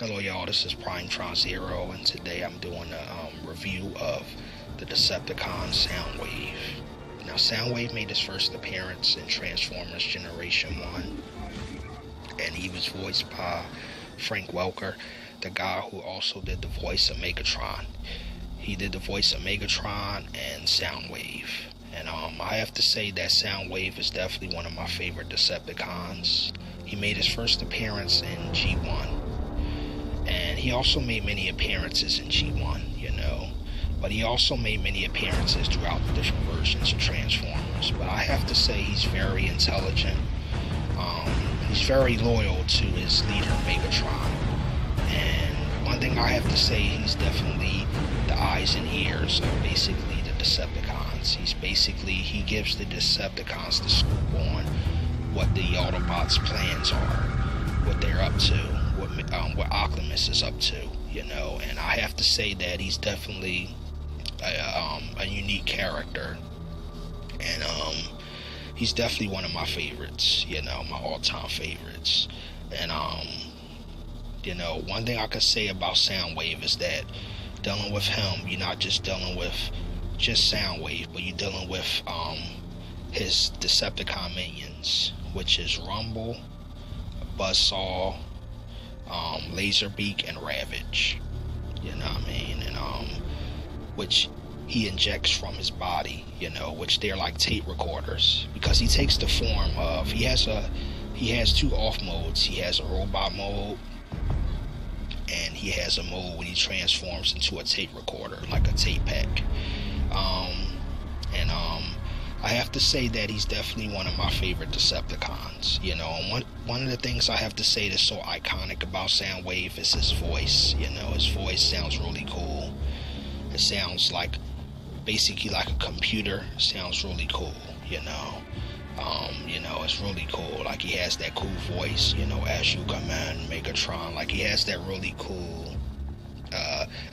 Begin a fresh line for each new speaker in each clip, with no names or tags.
Hello y'all, this is Primetron Zero, and today I'm doing a review of the Decepticon Soundwave. Now Soundwave made his first appearance in Transformers Generation 1, and he was voiced by Frank Welker, the guy who also did the voice of Megatron. He did the voice of Megatron and Soundwave. And I have to say that Soundwave is definitely one of my favorite Decepticons. He made his first appearance in G1. And he also made many appearances in G1, but he also made many appearances throughout the different versions of Transformers. But I have to say he's very intelligent. He's very loyal to his leader, Megatron. And one thing I have to say, he's definitely the eyes and ears of basically the Decepticons. He gives the Decepticons the scoop on what the Autobots' plans are, what they're up to, what Optimus is up to, and I have to say that he's definitely a unique character, and he's definitely one of my favorites, my all-time favorites. And one thing I could say about Soundwave is that dealing with him, you're not just dealing with just Soundwave, but you're dealing with his Decepticon minions, which is Rumble, Buzzsaw, Laserbeak, and Ravage, and which he injects from his body, which they're like tape recorders, because he takes the form of, he has two off modes. He has a robot mode, and he has a mode when he transforms into a tape recorder, like a tape pack. I have to say that he's definitely one of my favorite Decepticons, and one of the things I have to say that's so iconic about Soundwave is his voice. His voice sounds really cool. It sounds like, basically like a computer. It sounds really cool, it's really cool. Like, he has that cool voice, as you command, Megatron. Like, he has that really cool,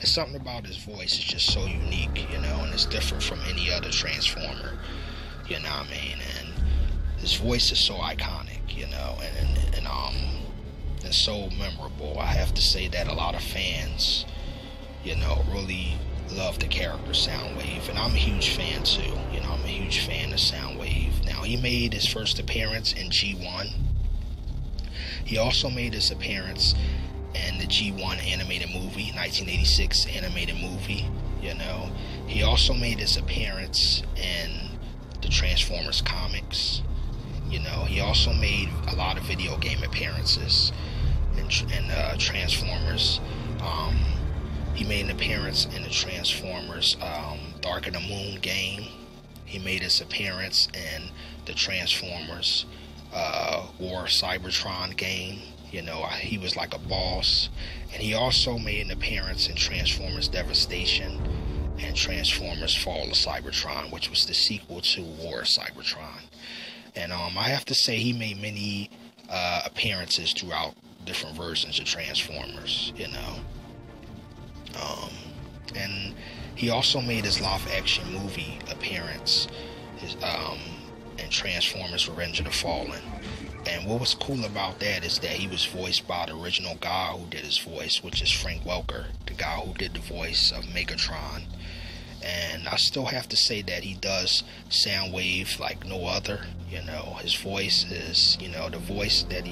it's something about his voice is just so unique, and it's different from any other Transformer. And his voice is so iconic, and so memorable. I have to say that a lot of fans, really love the character Soundwave, and I'm a huge fan too. I'm a huge fan of Soundwave. Now, he made his first appearance in G1. He also made his appearance in the G1 animated movie, 1986 animated movie. He also made his appearance in the Transformers comics. He also made a lot of video game appearances in Transformers. He made an appearance in the Transformers Dark of the Moon game. He made his appearance in the Transformers War Cybertron game. He was like a boss. And he also made an appearance in Transformers Devastation and Transformers Fall of Cybertron, which was the sequel to War Cybertron. And I have to say he made many appearances throughout different versions of Transformers, and he also made his live-action movie appearance in Transformers Revenge of the Fallen. And what was cool about that is that he was voiced by the original guy who did his voice, which is Frank Welker, the guy who did the voice of Megatron. And I still have to say that he does Soundwave like no other. His voice is, the voice that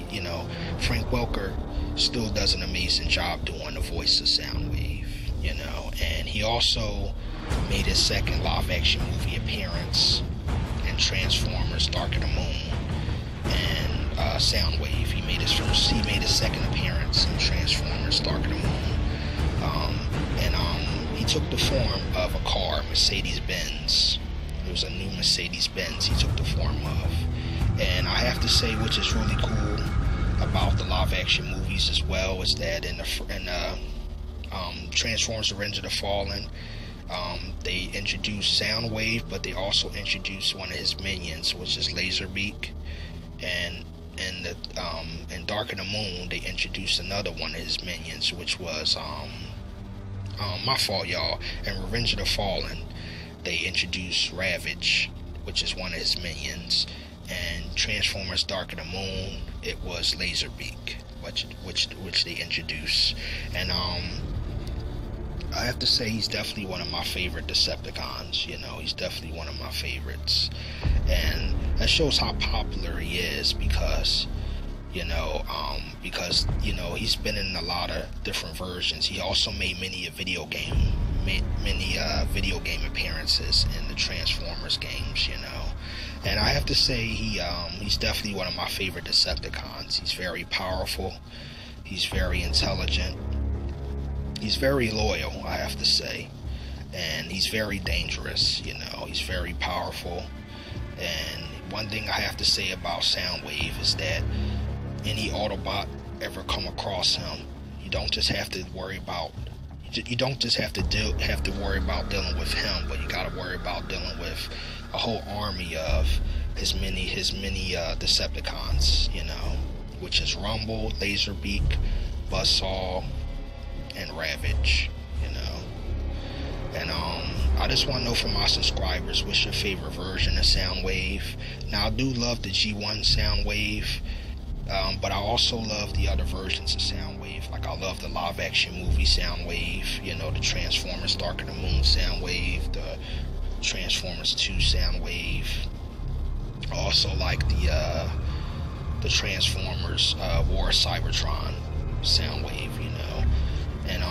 Frank Welker still does an amazing job doing the voice of Soundwave, and he also made his second live-action movie appearance in Transformers Dark of the Moon and Soundwave. He made his second appearance in Transformers Dark of the Moon. He took the form of a car, Mercedes-Benz. It was a new Mercedes-Benz he took the form of. And I have to say, which is really cool about the live-action movies as well, is that in Transformers Revenge of the Fallen, they introduced Soundwave, but they also introduced one of his minions, which is Laserbeak. And in Dark of the Moon, they introduced another one of his minions, which was my fault, y'all. In Revenge of the Fallen, they introduced Ravage, which is one of his minions. And Transformers Dark of the Moon, it was Laserbeak. which they introduce. And I have to say he's definitely one of my favorite Decepticons. He's definitely one of my favorites, and that shows how popular he is because he's been in a lot of different versions. He also made many video game appearances in the Transformers games. And I have to say he's definitely one of my favorite Decepticons. He's very powerful. He's very intelligent. He's very loyal, I have to say, and he's very dangerous. He's very powerful. And one thing I have to say about Soundwave is that any Autobot ever come across him, you don't just have to worry about dealing with him, but you got to worry about dealing with a whole army of his many Decepticons. Which is Rumble, Laserbeak, Buzzsaw, and Ravage. And I just want to know from my subscribers, what's your favorite version of Soundwave? Now, I do love the G1 Soundwave, but I also love the other versions of Soundwave. Like, I love the live action movie Soundwave, the Transformers Dark of the Moon Soundwave, the Transformers 2 Soundwave. I also like the Transformers War of Cybertron Soundwave. And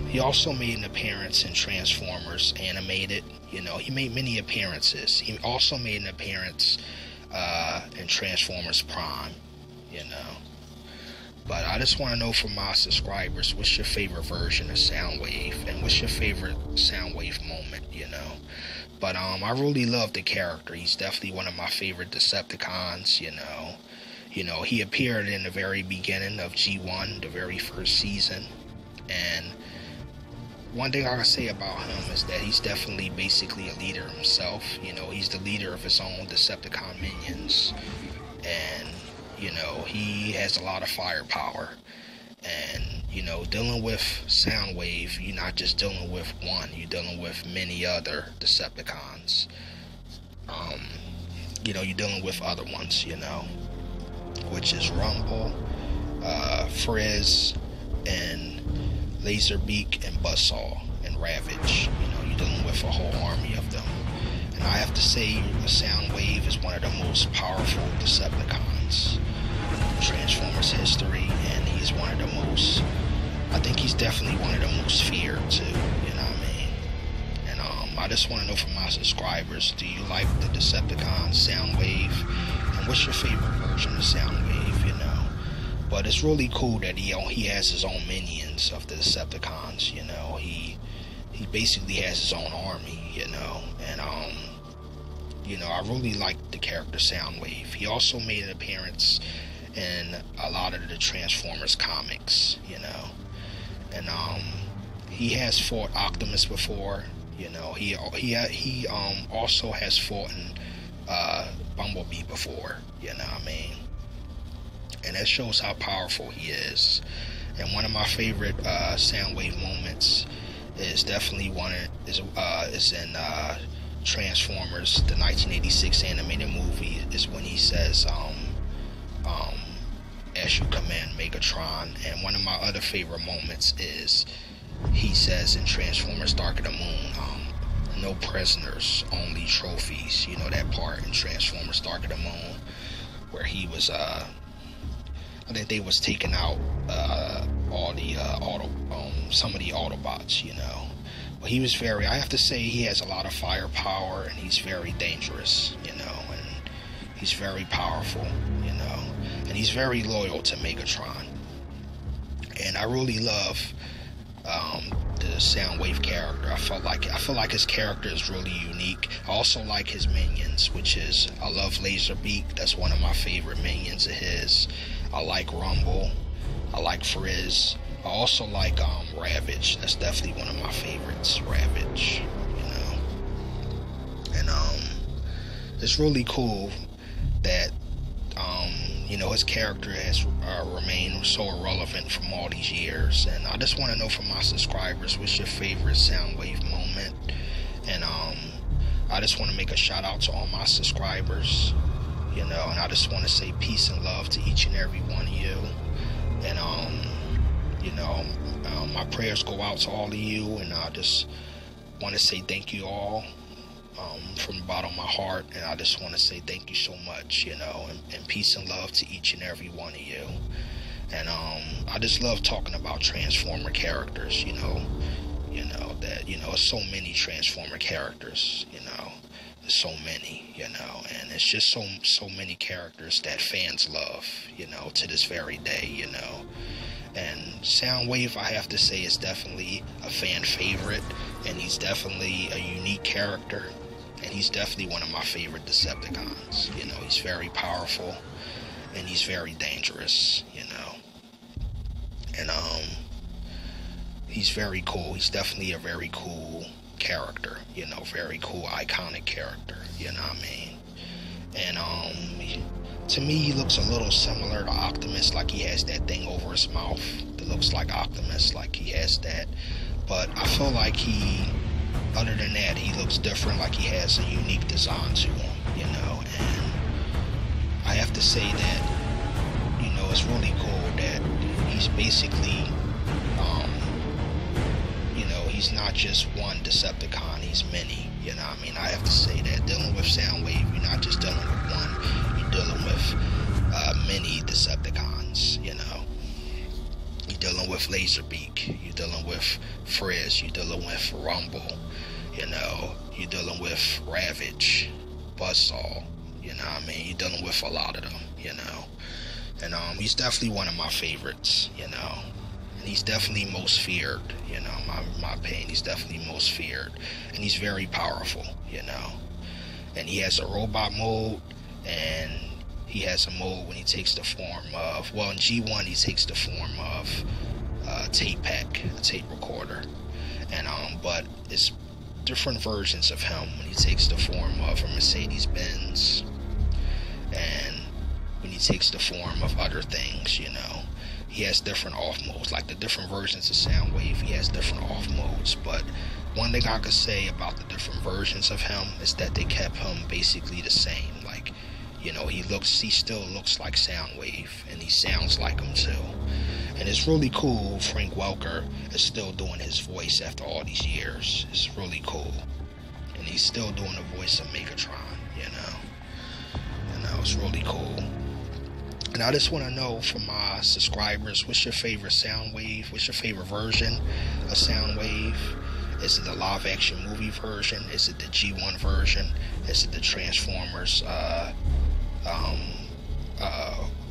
he also made an appearance in Transformers Animated. He made many appearances. He also made an appearance in Transformers Prime. But I just want to know from my subscribers, what's your favorite version of Soundwave, and what's your favorite Soundwave moment? But I really love the character. He's definitely one of my favorite Decepticons. He appeared in the very beginning of G1, the very first season. And one thing I can say about him is that he's definitely basically a leader himself. He's the leader of his own Decepticon minions. And, he has a lot of firepower. And, dealing with Soundwave, you're not just dealing with one, you're dealing with many other Decepticons. You're dealing with other ones, which is Rumble, Frizz, and Laserbeak, and Buzzsaw, and Ravage. You're dealing with a whole army of them. And I have to say, Soundwave is one of the most powerful Decepticons in Transformers history, and he's one of the most, I think he's definitely one of the most feared too, And I just want to know from my subscribers, do you like the Decepticon Soundwave, and what's your favorite version of Soundwave? But it's really cool that he has his own minions of the Decepticons. He basically has his own army. And I really like the character Soundwave. He also made an appearance in a lot of the Transformers comics. And he has fought Optimus before. He also has fought in Bumblebee before. And that shows how powerful he is. And one of my favorite Soundwave moments is definitely is in Transformers, the 1986 animated movie, is when he says, as you command, Megatron. And one of my other favorite moments is he says in Transformers Dark of the Moon, no prisoners, only trophies. That part in Transformers Dark of the Moon where he was I think they was taking out all the some of the Autobots. But he was I have to say, he has a lot of firepower, and he's very dangerous, and he's very powerful, and he's very loyal to Megatron. And I really love the Soundwave character. I feel like his character is really unique. I also like his minions, I love Laserbeak. That's one of my favorite minions of his. I like Rumble. I like Frizz. I also like Ravage. That's definitely one of my favorites, Ravage. And it's really cool that his character has remained so irrelevant from all these years. And I just want to know from my subscribers, what's your favorite Soundwave moment? And I just want to make a shout out to all my subscribers, and I just want to say peace and love to each and every one of you. And my prayers go out to all of you, and I just want to say thank you all from the bottom of my heart. And I just want to say thank you so much, and peace and love to each and every one of you. And I just love talking about Transformer characters, that so many Transformer characters, there's so many, and it's just so many characters that fans love, to this very day, And Soundwave, I have to say, is definitely a fan favorite, and he's definitely a unique character, and he's definitely one of my favorite Decepticons. He's very powerful, and he's very dangerous, and he's very cool. He's definitely a very cool character, very cool, iconic character, you know what I mean? And to me, he looks a little similar to Optimus, like he has that thing over his mouth that looks like Optimus, like he has that. But I feel like other than that, he looks different, like he has a unique design to him, and I have to say that, it's really cool that he's basically, he's not just one Decepticon, he's many, I have to say that dealing with Soundwave, you're not just dealing with one, you're dealing with many Decepticons, You're dealing with Laserbeak, you're dealing with Frizz, you're dealing with Rumble, you're dealing with Ravage, Buzzsaw, you're dealing with a lot of them, And he's definitely one of my favorites, and he's definitely most feared, my opinion, he's definitely most feared, and he's very powerful, and he has a robot mode, and he has a mode when he takes the form of, in G1 he takes the form of tape pack, a tape recorder, and but it's different versions of him when he takes the form of a Mercedes-Benz, and when he takes the form of other things, he has different off modes, like the different versions of Soundwave, he has different off modes. But one thing I could say about the different versions of him is that they kept him basically the same. Like, he still looks like Soundwave, and he sounds like him too. And it's really cool Frank Welker is still doing his voice after all these years. It's really cool. And he's still doing the voice of Megatron, it's really cool. And I just want to know from my subscribers, what's your favorite Soundwave? What's your favorite version of Soundwave? Is it the live action movie version? Is it the G1 version? Is it the Transformers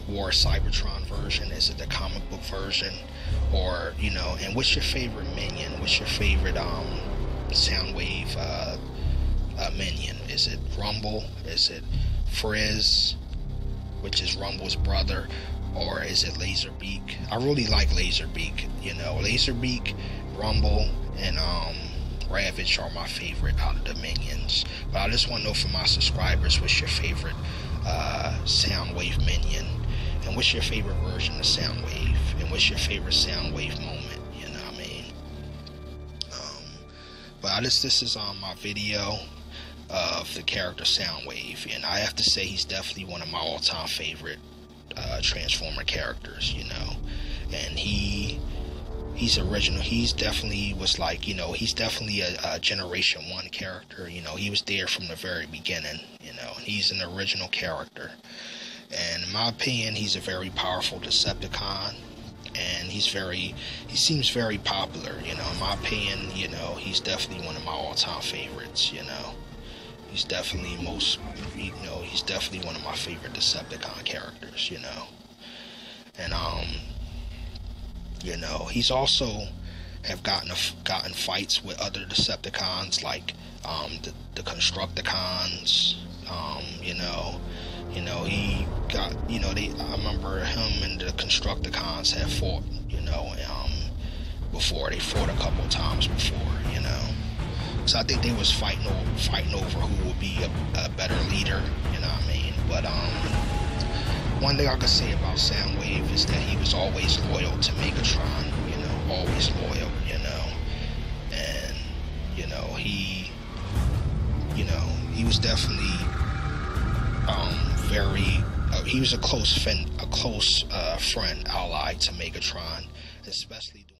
War Cybertron version? Is it the comic book version? Or, and what's your favorite minion? What's your favorite Soundwave minion? Is it Rumble? Is it Frizz, which is Rumble's brother, or is it Laserbeak? I really like Laserbeak, Laserbeak, Rumble, and Ravage are my favorite out of the minions. But I just want to know from my subscribers, what's your favorite Soundwave minion, and what's your favorite version of Soundwave, and what's your favorite Soundwave moment, But this is my video of the character Soundwave, and I have to say he's definitely one of my all-time favorite Transformer characters, and he's original. He's definitely was like, he's definitely a Generation 1 character, he was there from the very beginning, he's an original character, and in my opinion, he's a very powerful Decepticon, and he seems very popular, in my opinion, he's definitely one of my all-time favorites, He's definitely he's definitely one of my favorite Decepticon characters, And he's also have gotten fights with other Decepticons, like the Constructicons. He got I remember him and the Constructicons have fought, before. They fought a couple of times before, So I think they was fighting over who would be a better leader, But one thing I could say about Soundwave is that he was always loyal to Megatron, always loyal, and he was definitely he was a close friend, ally to Megatron, especially.